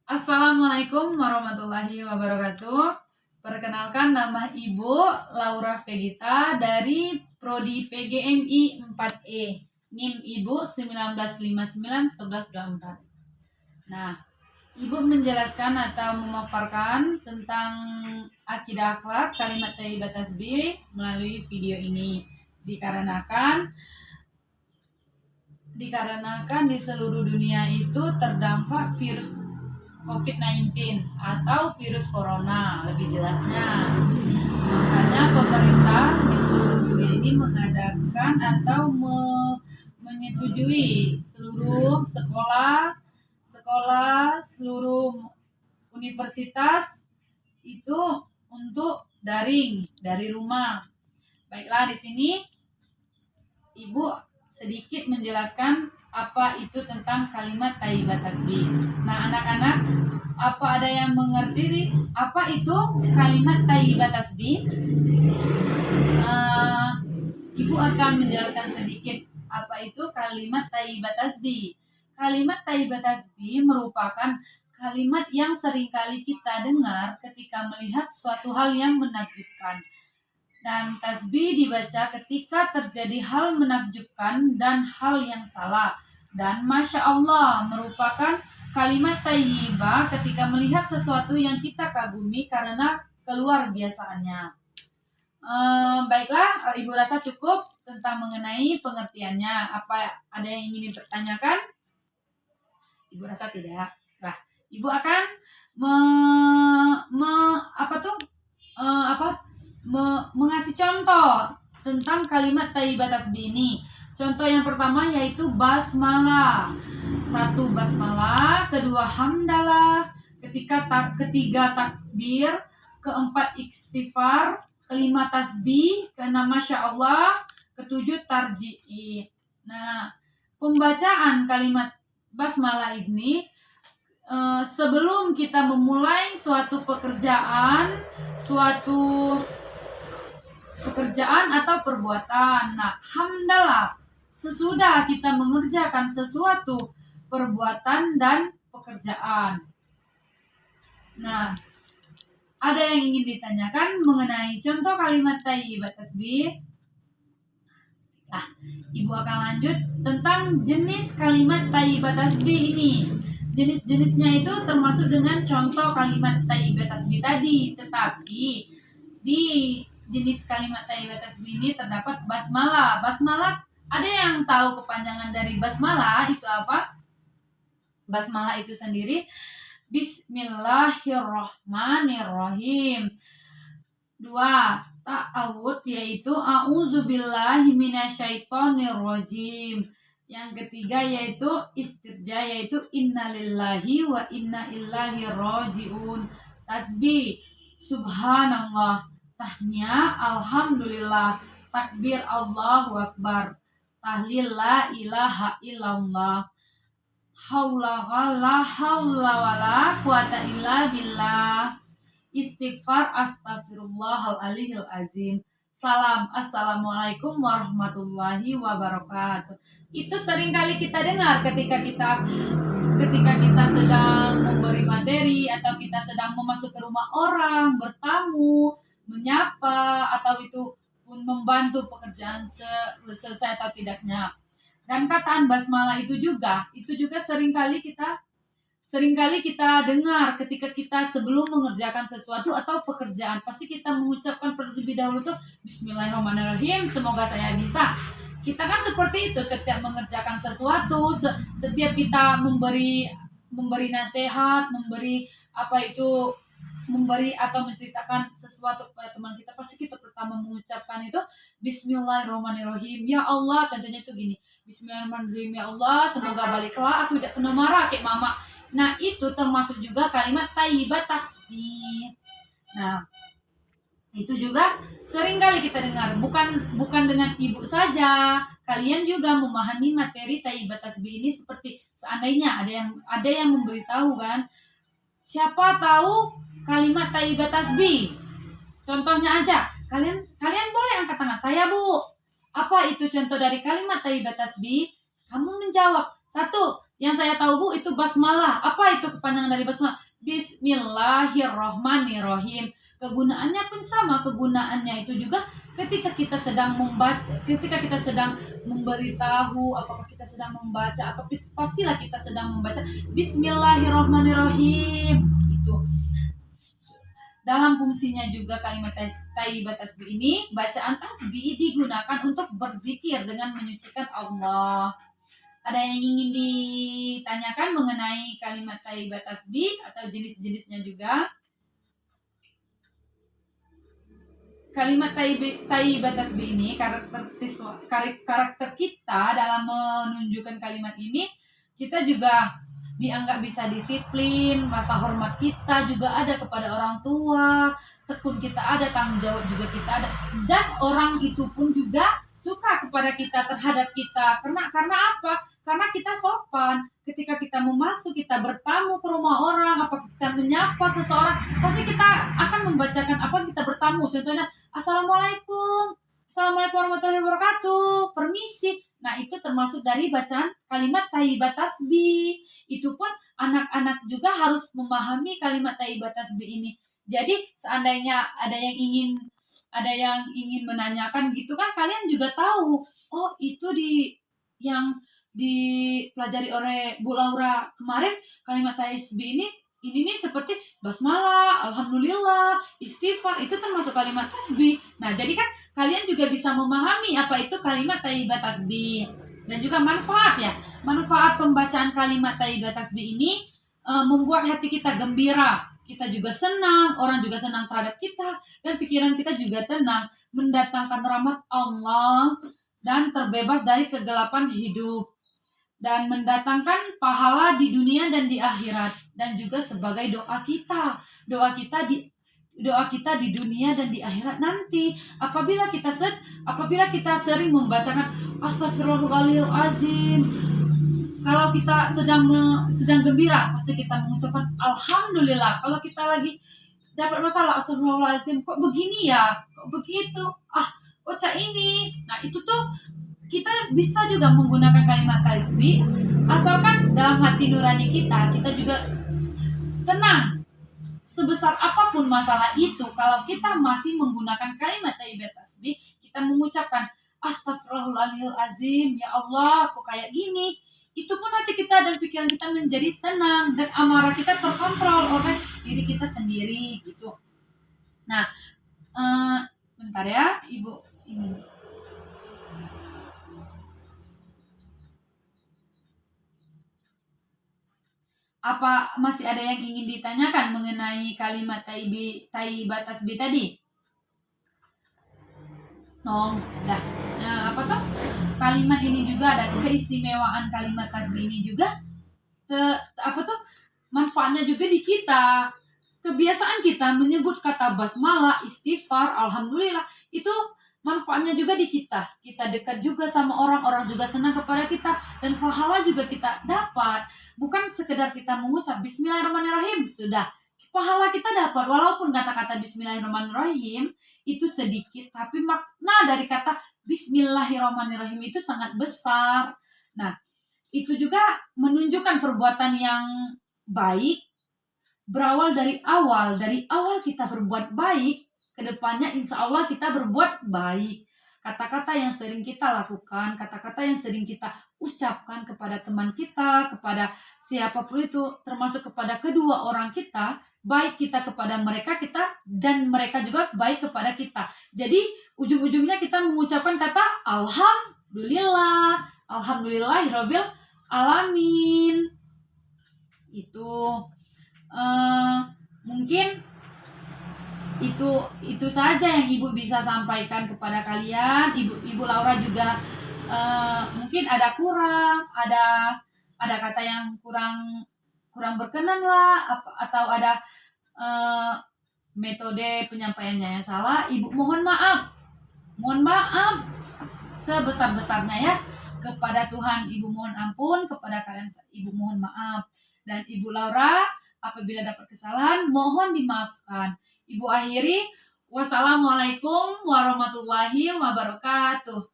Assalamualaikum warahmatullahi wabarakatuh. Perkenalkan, nama Ibu Laura Vegita dari Prodi PGMI 4E. NIM Ibu 19591124. Nah, Ibu menjelaskan atau memaparkan tentang akidah akhlak kalimat thayyibat tasbih melalui video ini dikarenakan di seluruh dunia itu terdampak virus COVID-19 atau virus corona lebih jelasnya. Makanya pemerintah di seluruh dunia ini mengadakan atau menyetujui seluruh sekolah, seluruh universitas itu untuk daring dari rumah. Baiklah, di sini Ibu sedikit menjelaskan apa itu tentang kalimat thayyibat tasbih. Nah, anak-anak, apa ada yang mengerti apa itu kalimat thayyibat tasbih? Ibu akan menjelaskan sedikit apa itu kalimat thayyibat tasbih. Kalimat thayyibat tasbih merupakan kalimat yang seringkali kita dengar ketika melihat suatu hal yang menakjubkan. Dan tasbih dibaca ketika terjadi hal menakjubkan dan hal yang salah. Dan Masya Allah merupakan kalimat thayyibah ketika melihat sesuatu yang kita kagumi karena keluar biasaannya. Baiklah, Ibu rasa cukup tentang mengenai pengertiannya. Apa ada yang ingin dipertanyakan? Ibu rasa tidak. Nah, Ibu akan mengasih contoh tentang kalimat thayyibat tasbih ini. Contoh yang pertama yaitu basmalah. 1 basmalah, kedua hamdalah, ketiga takbir, keempat istighfar, kelima tasbih, keenam masya Allah, ketujuh tarji'i. Nah, pembacaan kalimat basmalah ini sebelum kita memulai suatu pekerjaan atau perbuatan. Nah, hamdalah sesudah kita mengerjakan sesuatu perbuatan dan pekerjaan. Nah, ada yang ingin ditanyakan mengenai contoh kalimat thayyibat tasbih? Nah, Ibu akan lanjut tentang jenis kalimat thayyibat tasbih ini. Jenis-jenisnya itu termasuk dengan contoh kalimat thayyibat tasbih tadi, tetapi di jenis kalimat thayyibat tasbih ini terdapat basmalah. Basmalah, ada yang tahu kepanjangan dari basmalah itu apa? Basmalah itu sendiri Bismillahirrahmanirrahim. 2. Ta'awud yaitu a'udzubillahi minasyaitonirrajim. Yang ketiga yaitu istirja yaitu innalillahi wa inna ilaihi rajiun. Tasbih subhanallah, tahmiyah alhamdulillah, takbir Allahu akbar, tahlil la ilaha illallah, haula wala quwata illa billah, istighfar astaghfirullahal aliyil azim. Salam, assalamualaikum warahmatullahi wabarakatuh. Itu seringkali kita dengar ketika kita sedang memberi materi atau kita sedang memasuki rumah orang, bertamu, menyapa, atau itu pun membantu pekerjaan selesai atau tidaknya. Dan kataan basmalah itu juga seringkali kita dengar ketika kita sebelum mengerjakan sesuatu atau pekerjaan, pasti kita mengucapkan terlebih dahulu tuh Bismillahirrahmanirrahim, semoga saya bisa. Kita kan seperti itu setiap mengerjakan sesuatu, setiap kita memberi nasihat, memberi atau menceritakan sesuatu kepada teman kita, pasti kita pertama mengucapkan itu Bismillahirrahmanirrahim. Ya Allah, contohnya itu gini, Bismillahirrahmanirrahim, ya Allah, semoga baliklah aku tidak pernah marah kayak mama. Nah, itu termasuk juga kalimat thayyibat tasbih. Nah, itu juga sering kali kita dengar, bukan dengan Ibu saja. Kalian juga memahami materi thayyibat tasbih ini seperti seandainya ada yang memberitahu kan. Siapa tahu kalimat thayyibat tasbih? Contohnya aja, kalian boleh angkat tangan. Saya, Bu. Apa itu contoh dari kalimat thayyibat tasbih? Kamu menjawab. 1. Yang saya tahu Bu itu basmalah. Apa itu kepanjangan dari basmalah? Bismillahirrohmanirrohim. Kegunaannya pun sama. Kegunaannya itu juga ketika kita sedang membaca, ketika kita sedang memberitahu, apakah kita sedang membaca, apa pastilah kita sedang membaca Bismillahirrohmanirrohim. Itu dalam fungsinya juga kalimat thayyibat tasbih ini, bacaan tasbih digunakan untuk berzikir dengan menyucikan Allah. Ada yang ingin ditanyakan mengenai kalimat thayyibat tasbih atau jenis-jenisnya juga? Kalimat thayyibat tasbih ini karakter kita dalam menunjukkan kalimat ini, kita juga dianggap bisa disiplin, rasa hormat kita juga ada kepada orang tua, tekun kita ada, tanggung jawab juga kita ada, dan orang itu pun juga suka kepada kita, terhadap kita. Karena apa? Karena kita sopan. Ketika kita masuk, kita bertamu ke rumah orang, apa kita menyapa seseorang, pasti kita akan membacakan apa kita bertamu. Contohnya, Assalamualaikum warahmatullahi wabarakatuh, permisi. Nah, itu termasuk dari bacaan kalimat thayyibat tasbih. Itu pun anak-anak juga harus memahami kalimat thayyibat tasbih ini. Jadi, seandainya ada yang ingin menanyakan gitu kan, kalian juga tahu, oh itu yang dipelajari oleh Bu Laura kemarin, kalimat tasbih ini nih seperti basmalah, alhamdulillah, istighfar, itu termasuk kalimat tasbih. Nah, jadi kan kalian juga bisa memahami apa itu kalimat thayyibat tasbih. Dan juga manfaat ya. Manfaat pembacaan kalimat thayyibat tasbih ini membuat hati kita gembira. Kita juga senang, orang juga senang terhadap kita, dan pikiran kita juga tenang, mendatangkan rahmat Allah, dan terbebas dari kegelapan hidup, dan mendatangkan pahala di dunia dan di akhirat, dan juga sebagai doa kita di dunia dan di akhirat nanti, apabila kita sering membacakan Astagfirullahaladzim. Kalau kita sedang gembira, pasti kita mengucapkan alhamdulillah. Kalau kita lagi dapat masalah, astagfirullahaladzim, kok begini ya, kok begitu, kok ini. Nah, itu tuh kita bisa juga menggunakan kalimat tasbih, asalkan dalam hati nurani kita juga tenang. Sebesar apapun masalah itu, kalau kita masih menggunakan kalimat thayyibat tasbih, kita mengucapkan astagfirullahaladzim, ya Allah, kok kayak gini, itu pun hati kita dan pikiran kita menjadi tenang, dan amarah kita terkontrol oleh diri kita sendiri gitu. Nah, bentar ya, Ibu ini. Apa masih ada yang ingin ditanyakan mengenai kalimat thayyibat tasbih tadi? Dah. Nah, apa tuh? Kalimat ini juga ada keistimewaan kalimat tasbih ini juga. Manfaatnya juga di kita. Kebiasaan kita menyebut kata basmalah, istighfar, alhamdulillah, itu manfaatnya juga di kita. Kita dekat juga sama orang juga senang kepada kita, dan pahala juga kita dapat. Bukan sekedar kita mengucap bismillahirrahmanirrahim, sudah. Pahala kita dapat, walaupun kata-kata bismillahirrahmanirrahim itu sedikit, tapi makna dari kata bismillahirrahmanirrahim itu sangat besar. Nah, itu juga menunjukkan perbuatan yang baik, berawal dari awal kita berbuat baik, kedepannya insya Allah kita berbuat baik. Kata-kata yang sering kita lakukan, kata-kata yang sering kita ucapkan kepada teman kita, kepada siapapun itu, termasuk kepada kedua orang kita, baik kita kepada mereka, dan mereka juga baik kepada kita. Jadi ujung-ujungnya kita mengucapkan kata alhamdulillah, alhamdulillahirabbil alamin. Itu mungkin itu saja yang Ibu bisa sampaikan kepada kalian. Ibu Laura juga mungkin ada kata yang kurang berkenan lah, atau ada metode penyampaiannya yang salah. Ibu mohon maaf sebesar-besarnya ya kepada Tuhan. Ibu mohon ampun, kepada kalian Ibu mohon maaf, dan Ibu Laura apabila dapat kesalahan mohon dimaafkan. Ibu akhiri, wassalamualaikum warahmatullahi wabarakatuh.